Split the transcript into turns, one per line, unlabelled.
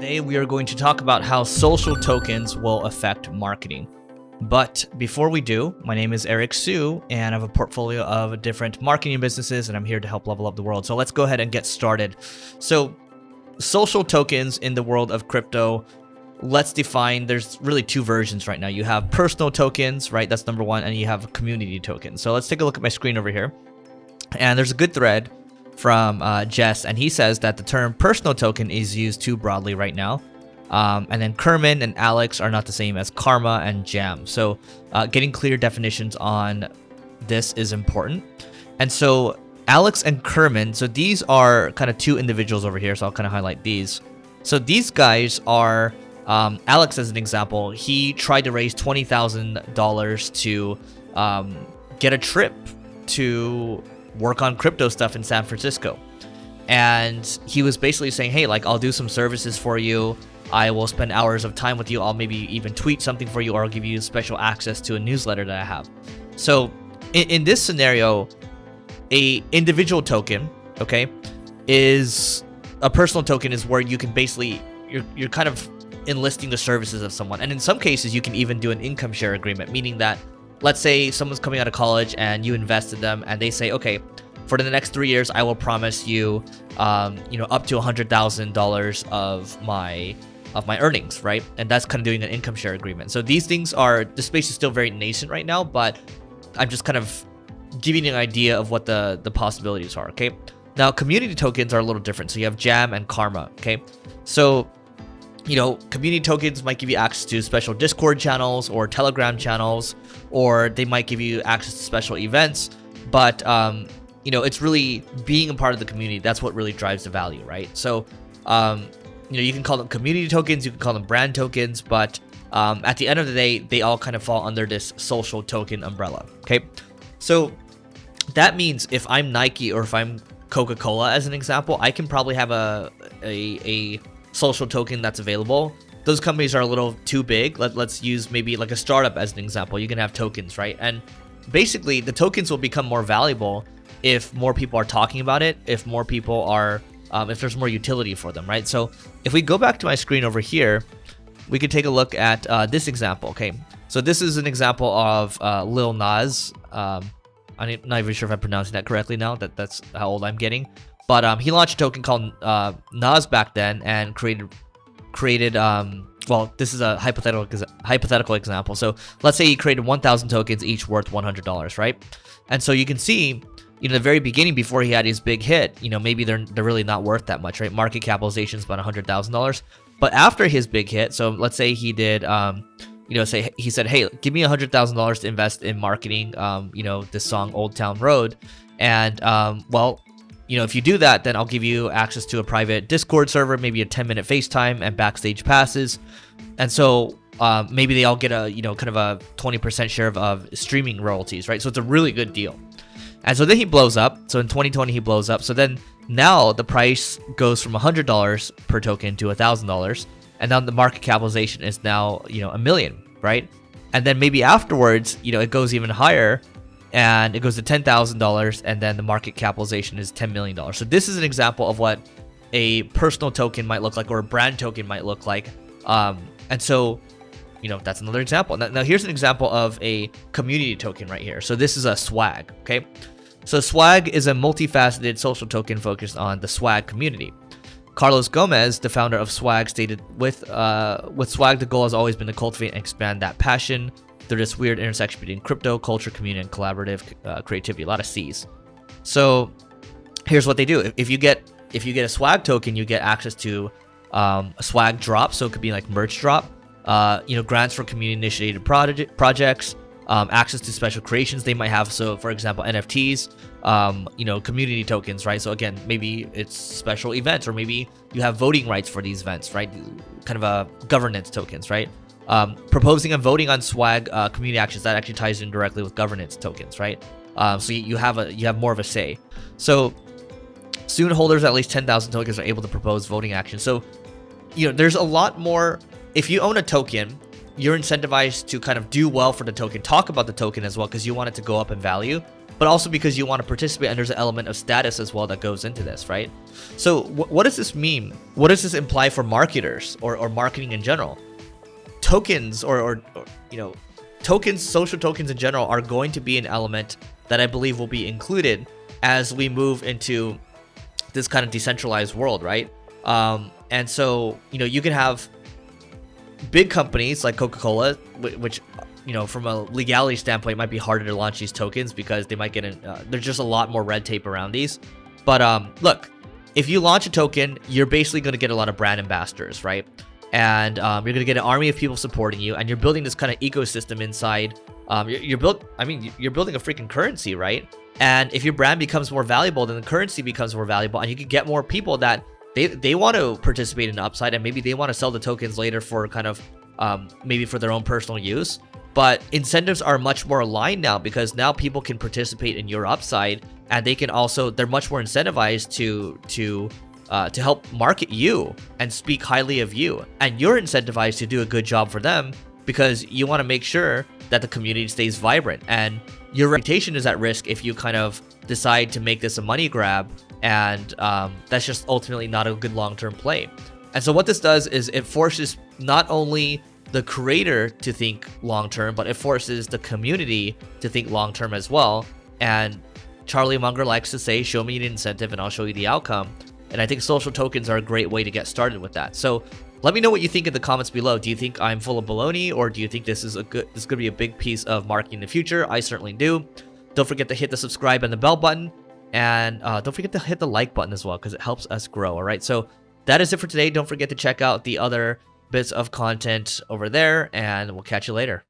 Today we are going to talk about how social tokens will affect marketing. But before we do, my name is Eric Su, and I have a portfolio of different marketing businesses, and I'm here to help level up the world. So let's go ahead and get started. So social tokens in the world of crypto, let's define, there's really two versions right now. You have personal tokens, right? That's number one, and you have community tokens. So let's take a look at my screen over here. And there's a good thread from Jess, and he says that the term personal token is used too broadly right now. And then Kerman and Alex are not the same as Karma and Jam. So getting clear definitions on this is important. And so Alex and Kerman, so these are kind of two individuals over here. So I'll kind of highlight these. So these guys are, Alex as an example, he tried to raise $20,000 to get a trip to work on crypto stuff in San Francisco. And he was basically saying, hey, like, I'll do some services for you. I will spend hours of time with you. I'll maybe even tweet something for you, or I'll give you special access to a newsletter that I have. So in this scenario, a individual token, okay, is a personal token is where you can basically, you're kind of enlisting the services of someone. And in some cases, you can even do an income share agreement, meaning that, let's say someone's coming out of college and you invested them, and they say, okay, for the next 3 years, I will promise you, up to $100,000 of my earnings, right? And that's kind of doing an income share agreement. So these things are, the space is still very nascent right now, but I'm just kind of giving you an idea of what the possibilities are, okay? Now, community tokens are a little different. So you have Jam and Karma, okay? So, community tokens might give you access to special Discord channels or Telegram channels, or they might give you access to special events. But, it's really being a part of the community. That's what really drives the value, right? So, you can call them community tokens, you can call them brand tokens, but at the end of the day, they all kind of fall under this social token umbrella, okay? So that means if I'm Nike or if I'm Coca-Cola, as an example, I can probably have a social token that's available. Those companies are a little too big. Let's use maybe like a startup as an example. You can have tokens, right? And basically the tokens will become more valuable if more people are talking about it, if more people are, if there's more utility for them, right? So if we go back to my screen over here, we could take a look at this example, okay? So this is an example of Lil Nas. I'm not even sure if I'm pronouncing that correctly now. That's how old I'm getting. But he launched a token called Nas back then and created well, this is a hypothetical example. So let's say he created 1,000 tokens, each worth $100, right? And so you can see, the very beginning, before he had his big hit, maybe they're really not worth that much, right? Market capitalization is about $100,000. But after his big hit, so let's say he did, say he said, hey, give me $100,000 to invest in marketing, this song Old Town Road, and if you do that, then I'll give you access to a private Discord server, maybe a 10-minute FaceTime and backstage passes. And so maybe they all get a, kind of a 20% share of streaming royalties, right? So it's a really good deal. And so then he blows up. So in 2020, he blows up. So then now the price goes from $100 per token to $1,000. And now the market capitalization is now, $1 million, right? And then maybe afterwards, it goes even higher, and it goes to $10,000, and then the market capitalization is $10 million. So this is an example of what a personal token might look like, or a brand token might look like. And so, that's another example. Now here's an example of a community token right here. So this is a swag, okay? So swag is a multifaceted social token focused on the swag community. Carlos Gomez, the founder of Swag, stated, with Swag, the goal has always been to cultivate and expand that passion through this weird intersection between crypto, culture, community, and collaborative creativity. A lot of C's. So here's what they do. If you get a swag token, you get access to a swag drop. So it could be like merch drop, grants for community initiated projects, access to special creations they might have. So for example, NFTs, community tokens, right? So again, maybe it's special events, or maybe you have voting rights for these events, right? Kind of a governance tokens, right? Proposing and voting on swag community actions, that actually ties in directly with governance tokens, right? So you have more of a say. So soon holders of at least 10,000 tokens are able to propose voting actions. So there's a lot more. If you own a token, you're incentivized to kind of do well for the token, talk about the token as well, because you want it to go up in value. but also because you want to participate, and there's an element of status as well that goes into this, right? So what does this mean? What does this imply for marketers or marketing in general? Tokens or tokens, social tokens in general, are going to be an element that I believe will be included as we move into this kind of decentralized world, right? And so, you can have big companies like Coca-Cola, which, from a legality standpoint, it might be harder to launch these tokens because they might get there's just a lot more red tape around these. But look, if you launch a token, you're basically going to get a lot of brand ambassadors, right? And you're going to get an army of people supporting you, and you're building this kind of ecosystem inside. You're building a freaking currency, right? And if your brand becomes more valuable, then the currency becomes more valuable, and you can get more people that they want to participate in the upside, and maybe they want to sell the tokens later for kind of maybe for their own personal use. But incentives are much more aligned now, because now people can participate in your upside, and they're much more incentivized to help market you and speak highly of you, and you're incentivized to do a good job for them because you want to make sure that the community stays vibrant, and your reputation is at risk if you kind of decide to make this a money grab, and that's just ultimately not a good long-term play. And so what this does is it forces not only the creator to think long-term, but it forces the community to think long-term as well. And Charlie Munger likes to say, show me an incentive and I'll show you the outcome. And I think social tokens are a great way to get started with that. So let me know what you think in the comments below. Do you think I'm full of baloney, or do you think this is going to be a big piece of marketing in the future? I certainly do. Don't forget to hit the subscribe and the bell button, and don't forget to hit the like button as well, because it helps us grow. All right, so that is it for today. Don't forget to check out the other bits of content over there, and we'll catch you later.